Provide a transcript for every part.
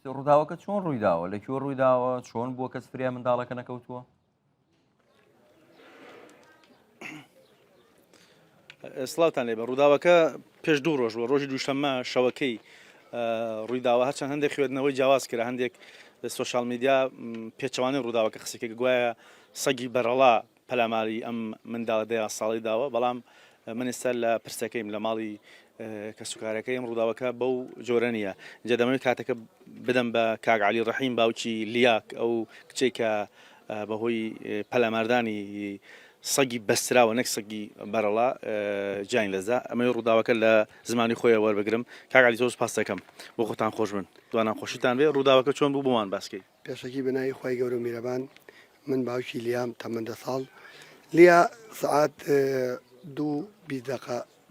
ڕووداوەکە چۆن ڕوویداوە لەکوێ ڕوویداوە چۆن بووە کەس فریا منداڵەکە نەکەوتووە؟ سڵاوتان لێبە ڕووداوەکە پێش 2 ڕۆژ بووە ڕۆژی دووشەممە شەوەکەی ڕوویداوە هەرچەند هەندێک خوێندنەوەی جیاواز کرا هەندێک لە سوۆشال میدیا پێچەوانی ڕووداوەکە قسێکە گوایە سەگی بەرەڵا پەلاماری ئەم منداڵە 10 ساڵی داوە بەڵام من ئێستا لە پرسەکەیم لە ماڵی کەسوکارەکەی ئەم ڕووداوەکە بەو جۆرە نییە جا دەمەوێت کاتەکە بدەم بە کاک عەلی ڕەحیم باوکی لیاک ئەو کچێک کە بەهۆی پەلاماردانی سەگی بەستراوە نەک سەگی بەرەڵا جیان لەزا ئەمەی ڕووداوەکە لە زمانی خۆیە وەربگرم کاک عەلی زۆر سپاس دەکەم بۆ خۆتان خۆش بن دوانان خۆشیتان بێ ڕووداوەکە چۆن بوو بۆمان باسکەی پێشەکی بنای خی گەورە و میرەبان من باوکی لیام تەمەندە ساڵ لیا سعات 2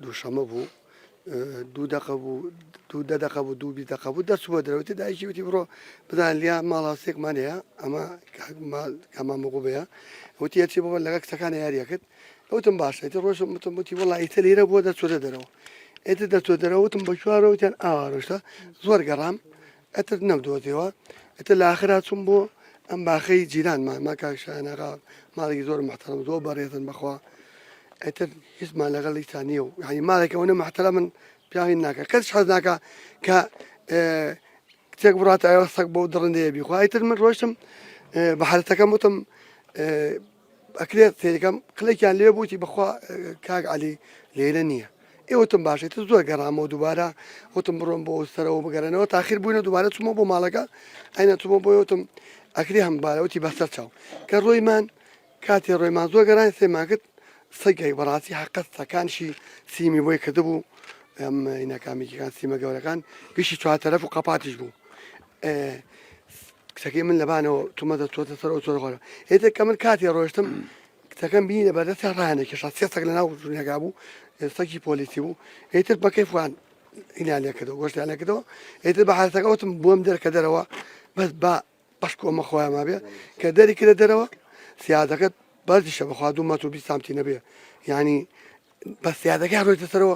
دووشەمە بوو 2 دقە بوو 2 دقە بوو دەست بۆ دەرەوەتی دایکی وتی بڕۆ بزان لیا ماڵاستێکمان هەیە ئەمە کامامەقو بەیە وتی هەچی بۆ لەگە کچەکانە یاریەکەت ئەوتم باشە ڕۆژم وتی وڵی ئیتە لێرە بۆ دەچۆتە دەرەوە ئێتە دەچۆ دەرەوەتم بە چوارەوەتیان ئاوارۆشتە زۆر گەڕام ئەتر نەبدۆتەوە ئەتە لە ئاخرا چوم بۆ ئەم باخەی جیرانمان ما کاکشانەکە ماڵێکی زۆر محتەرەم زۆر بەڕێزن بەخوا ئەتر هیچمان لەگەڵی تا نییە و ینی ماڵێکەوەنە محتەرە من پیاوین ناکە کەس حەز ناکە کە کتێک بڕاتە ئەوە سەگ بۆ دڕندەیە بیخوا ئیتر من ڕۆشتم بە حالەتەکەم وتم ئەکرێت تێریەکەم قلێکیان لێ بووتی بخوا کاک عەلی لێرە نییە ئێوەتم باشێتە زۆر گەڕامەوە دووبارە وتم بڕۆم بۆ سەرەوە بگەرنەوە تاخیر بووینە دووبارە چوومە بۆ ماڵەکە ئەینە چوومە بۆیوتم ئەکری هەم بارەوتی بەسەر چاو کە ڕۆیمان کاتێ ڕۆیمان زۆر گەڕان سێمان کرد سەگای بەڕاستی حقت سەکانشی سیمی بۆی کردبوو ئەم ئینەکامێکیەکان سیمە گەورەکان گشتی چوارتەرەف و قەپاتیش بوو کچەکەی من لەبانەوە تومە دەچۆتە سەرەوە چۆر خۆرە هێتە کە من کاتێ ڕۆشتم کچەکەم بینە بەدەستی ڕانێکیشا سێ سەگ لە ناو ژوورنەکە بوو سەگی پۆلیسی بوو هێتر بەکەیفوان ئینیان لێکردەوە گۆشتیان لێکردەوە هێتر بە حالەتەکە وتم بۆم دەرکە دەرەوە بەس بە بەشکۆمە خۆیان ما بێ کە دەری کرە دەرەوە سیادەکەت بەرزیشە بەخوا 2 مەتر و 20 سانتی نەبێ یعنی بە سیادەکەی ڕۆیتە سەرەوە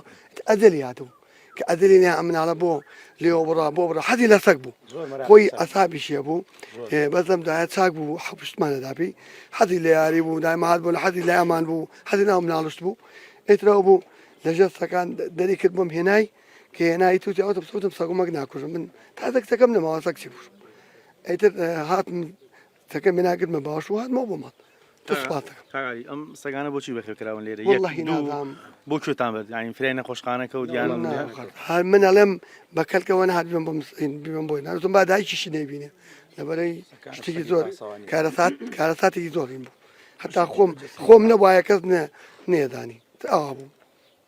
ئەجەلی هاتبوو کە ئەدەلی نیا ئەمناڵە بۆ لێوە بڕا بۆ بڕە حەزی لە سەگ بوو خۆی ئەسابیشیە بوو بەزەم دایە چاک بوو حەپشتمانەداپی حەزی لە یاری بوو دایمەهات بوو لە حەزی لە ئەمان بوو حەزی ناو مناڵشت بوو ئێترەوە بوو لەژێر سەکان دەری کرد بۆم هێنای کە هێنایی تووتی ئەوتم سوتم سەگومەک ناکوژم من تازە کچەکەم نەماوە سەگچی بوو ئەیتر هاتم کچەکەم هێناکردمە باوەش و هاتمەوە بۆ ماڵ ئەم سەگانە بۆچی بەخێوکراون لێرە بۆ کوێتان بێت ینی فرای نەخۆشخانەکە و دییان من ئەڵێم بە کەلکەوە نهات بم بۆی ناوتم با دایکیشی نەبینێ لەبەرەی شتێکی زۆر کارەساتێکی زۆرین بوو هەتا خۆم نەبواە کەس نێدانی ئاوا بوو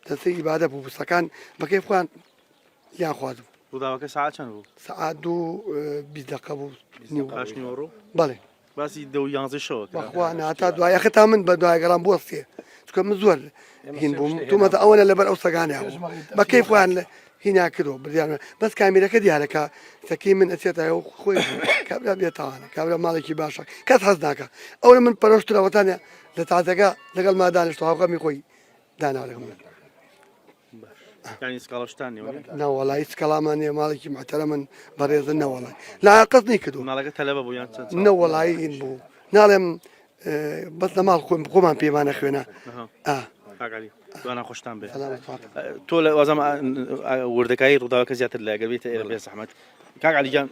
دەستی ئیبادە بوو سەکان بەکەی خوان یان خوازم ڕووداوەکە ساعت چەند بوو ساعت 2 دقە بوو نیوەڕۆ بەڵێ باسی 11 شەوە بەخوا تا دوای ختا من بە دوای گەڕام بۆستێ چکە من زۆر هین بووم تومەتە ئەوەنە لەبەر ئەو سەگانە بە کەیفوان هینا کردەوە بردیان بەس کامیرەکە دیارەکە سەکەی من ئەچێتەوە خۆی کابرا بێتەوانە کابرا ماڵێکی باشە کەس حەز ناکە ئەوە من پەرۆشتراوەتانە لە تازەکە لەگەڵ مادانشت هاوقەمی خۆی داناوەکەم نەوەڵی سکەڵامان نیە ماڵێکی محتەرە من بەڕێزن نەوەڵی لا قەت نەیکردو ماڵەکە تەلەبە بوو یان نەوەڵی هین بوو ناڵێم بەس لە ماڵ خۆمان پێمانە خوێنە دوانە خۆشتان بێت تۆ لە وازم وردەکایی ڕووداوەکە زیاتر لە گەبێتە ئێرە بێ سەحمەت کاک عەلیجان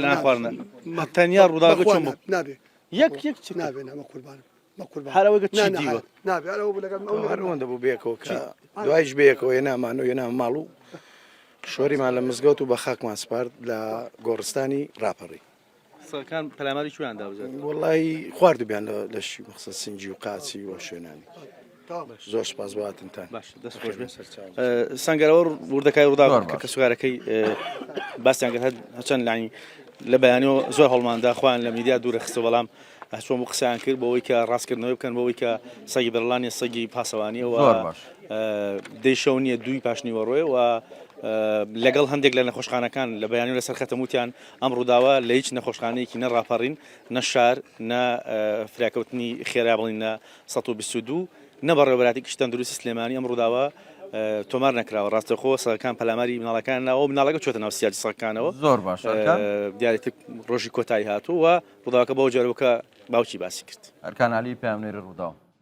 لە ناخواردنە تەنیا ڕووداوەکە چۆن بوو نابێ یەک نابێ نامە قوربانم هەرەوەگە چی دیوە نابێ هەروەندە بوو بێکەوە کە دوایش بەیەکەوە هێنامان و هێنام ماڵ و شۆریمان لە مزگەوت و بە خاکمان سپارد لە گۆڕستانی ڕاپەڕی سەکان پەلاماری کوێیان دابزێت وەڵی خواردوبیان لەشی مەخسە سنجی و قاچی و شوێنانی زۆر سپاس بۆهاتنتان دەست خۆش بێت سەنگەرەوە وردەکای ڕووداوە کە کەسوکارەکەی باسییان کرد هەچەند لانی لە بەیانیەوە زۆر هەڵماندا خوان لە میدیا دوورە خستە بەڵام چۆن بۆ قسەیان کرد بۆەوەی کە ڕاستکردنەوەی بکەن بۆەوەی کە سەگی بەرڵانی سەگی پاسەوانیەوە دەیشەو نییە دووی پاشنیوەڕۆی و لەگەڵ هەندێک لە نەخۆشخانەکان لە بەیانی لەسەر خەتەموتیان ئەم ڕووداوە لە هیچ نەخۆشخانەیەکی نەڕاپەڕین نە شار نە فراکەوتنی خێرا بڵین نە 122 نە بەڕێوەبەراتی کشتەن دروستی سلێمانی ئەم ڕووداوە تۆمار نەکراوە ڕاستەخۆ سەگەکان پەلاماری مناڵەکانەوە مناڵەکە چۆتە ناو سیاجی سەگەکانەوە زۆر باش دیارێت ڕۆژی کۆتایی هاتووە ڕووداوەکە بەو جۆرەوەکە باوکی باسی کرد ئەرکان علی پامنێری ڕووداوە